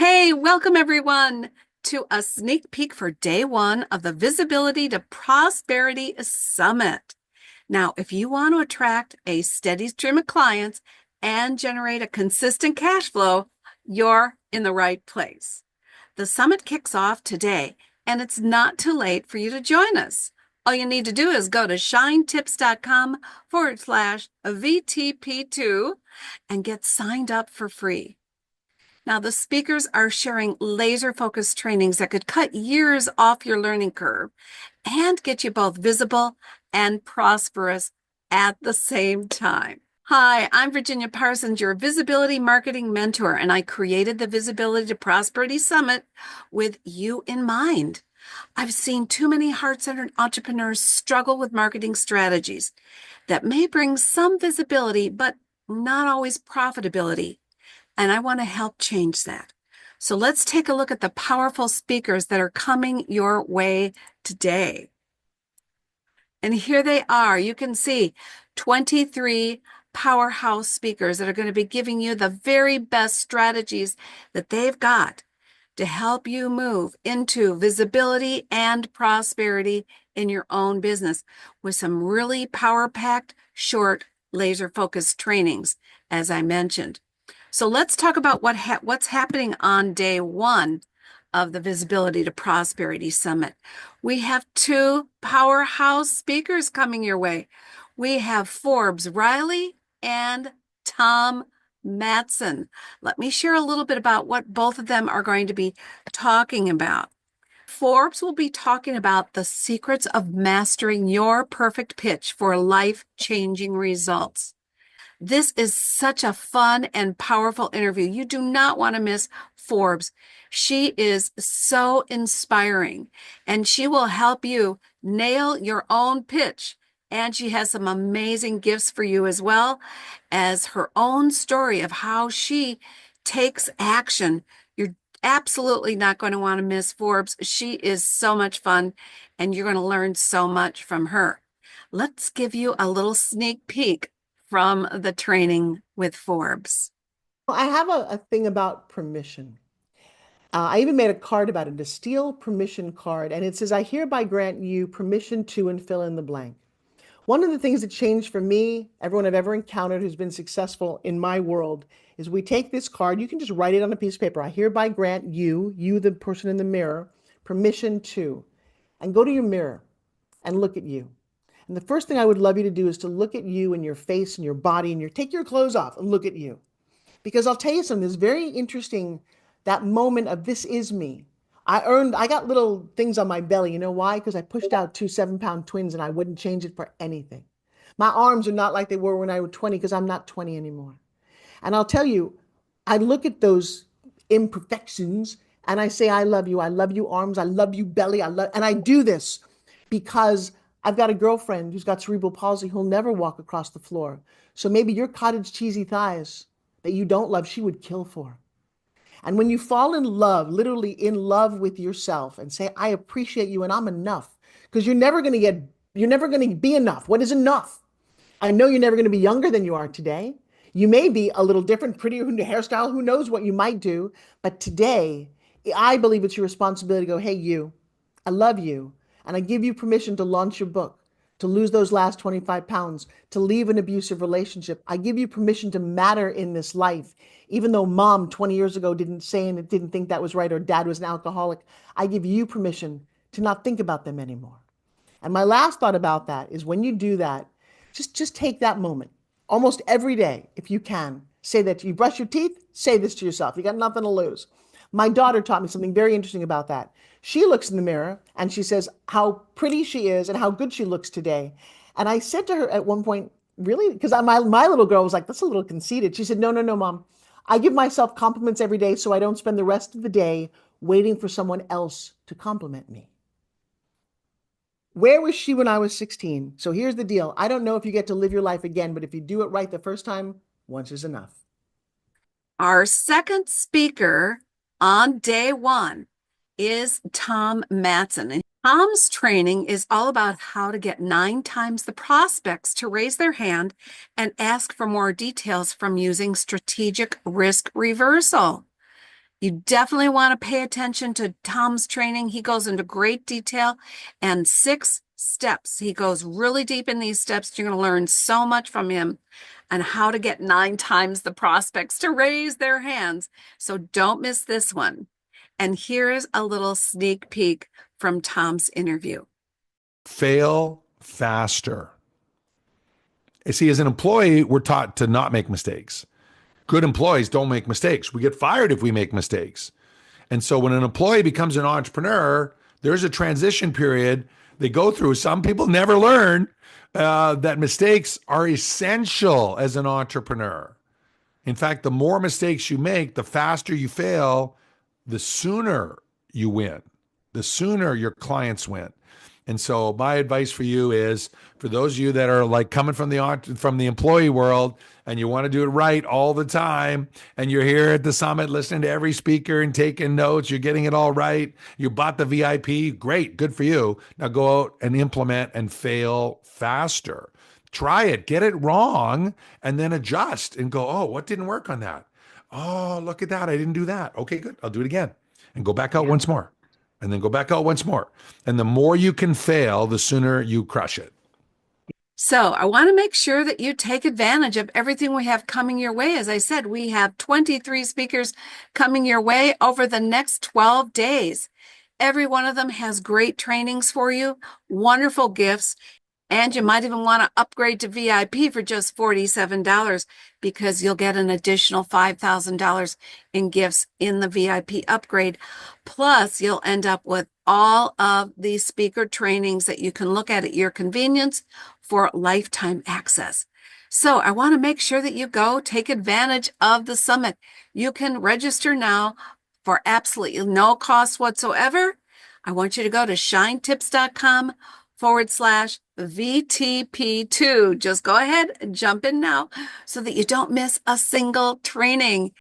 Hey, welcome everyone to a sneak peek for day one of the Visibility to Prosperity Summit. Now, if you want to attract a steady stream of clients and generate a consistent cash flow, you're in the right place. The summit kicks off today, and it's not too late for you to join us. All you need to do is go to shinetips.com/VTP2 and get signed up for free. Now, the speakers are sharing laser-focused trainings that could cut years off your learning curve and get you both visible and prosperous at the same time. Hi, I'm Virginia Parsons, your visibility marketing mentor, and I created the Visibility to Prosperity Summit with you in mind. I've seen too many heart-centered entrepreneurs struggle with marketing strategies that may bring some visibility, but not always profitability. And I want to help change that. So let's take a look at the powerful speakers that are coming your way today. And here they are. You can see 23 powerhouse speakers that are going to be giving you the very best strategies that they've got to help you move into visibility and prosperity in your own business with some really power-packed, short, laser-focused trainings, as I mentioned. So let's talk about what's happening on day one of the Visibility to Prosperity Summit. We have two powerhouse speakers coming your way. We have Forbes Riley and Tom Matson. Let me share a little bit about what both of them are going to be talking about. Forbes will be talking about the secrets of mastering your perfect pitch for life-changing results. This is such a fun and powerful interview. You do not want to miss Forbes. She is so inspiring, and she will help you nail your own pitch. And she has some amazing gifts for you as well as her own story of how she takes action. You're absolutely not going to want to miss Forbes. She is so much fun, and you're going to learn so much from her. Let's give you a little sneak peek from the training with Forbes. I have a thing about permission. I even made a card about it, a steel permission card, and it says, I hereby grant you permission to, and fill in the blank. One of the things that changed for me, everyone I've ever encountered who's been successful in my world, is we take this card, you can just write it on a piece of paper. I hereby grant you, the person in the mirror, permission to, and go to your mirror and look at you. And the first thing I would love you to do is to look at you and your face and your body and take your clothes off and look at you. Because I'll tell you something, it's very interesting, that moment of this is me. I got little things on my belly. You know why? Because I pushed out two 7-pound twins and I wouldn't change it for anything. My arms are not like they were when I was 20 because I'm not 20 anymore. And I'll tell you, I look at those imperfections and I say, I love you arms, I love you belly, and I do this because I've got a girlfriend who's got cerebral palsy who'll never walk across the floor. So maybe your cottage cheesy thighs that you don't love, she would kill for. And when you fall in love, literally in love with yourself and say, I appreciate you and I'm enough, because you're never going to be enough. What is enough? I know you're never going to be younger than you are today. You may be a little different, prettier hairstyle, who knows what you might do. But today, I believe it's your responsibility to go, hey, you, I love you. And I give you permission to launch your book, to lose those last 25 pounds, to leave an abusive relationship. I give you permission to matter in this life. Even though mom 20 years ago didn't say and didn't think that was right, or dad was an alcoholic, I give you permission to not think about them anymore. And my last thought about that is when you do that, just take that moment. Almost every day, if you can, say that you brush your teeth, say this to yourself. You got nothing to lose. My daughter taught me something very interesting about that. She looks in the mirror and she says how pretty she is and how good she looks today. And I said to her at one point, really? Because my little girl was like, that's a little conceited. She said, no, no, no, mom. I give myself compliments every day so I don't spend the rest of the day waiting for someone else to compliment me. Where was she when I was 16? So here's the deal. I don't know if you get to live your life again, but if you do it right the first time, once is enough. Our second speaker on day one is Tom Matson. And Tom's training is all about how to get 9 times the prospects to raise their hand and ask for more details from using strategic risk reversal. You definitely want to pay attention to Tom's training. He goes into great detail and 6 steps. He goes really deep in these steps. You're going to learn so much from him on how to get 9 times the prospects to raise their hands. So don't miss this one. And here is a little sneak peek from Tom's interview. Fail faster. You see, as an employee, we're taught to not make mistakes. Good employees don't make mistakes. We get fired if we make mistakes. And so when an employee becomes an entrepreneur, there's a transition period they go through. Some people never learn that mistakes are essential as an entrepreneur. In fact, the more mistakes you make, the faster you fail, the sooner you win, the sooner your clients win. And so my advice for you is, for those of you that are like coming from the employee world and you want to do it right all the time, and you're here at the summit listening to every speaker and taking notes, you're getting it all right, you bought the VIP, great, good for you. Now go out and implement and fail faster. Try it, get it wrong, and then adjust and go, oh, what didn't work on that? Oh, look at that, I didn't do that. Okay, good, I'll do it again. And go back out once more. And then go back out once more. And the more you can fail, the sooner you crush it. So I want to make sure that you take advantage of everything we have coming your way. As I said, we have 23 speakers coming your way over the next 12 days. Every one of them has great trainings for you, wonderful gifts, and you might even want to upgrade to VIP for just $47 because you'll get an additional $5,000 in gifts in the VIP upgrade. Plus, you'll end up with all of the speaker trainings that you can look at your convenience for lifetime access. So I want to make sure that you go take advantage of the summit. You can register now for absolutely no cost whatsoever. I want you to go to shinetips.com/VTP2. Just go ahead and jump in now so that you don't miss a single training.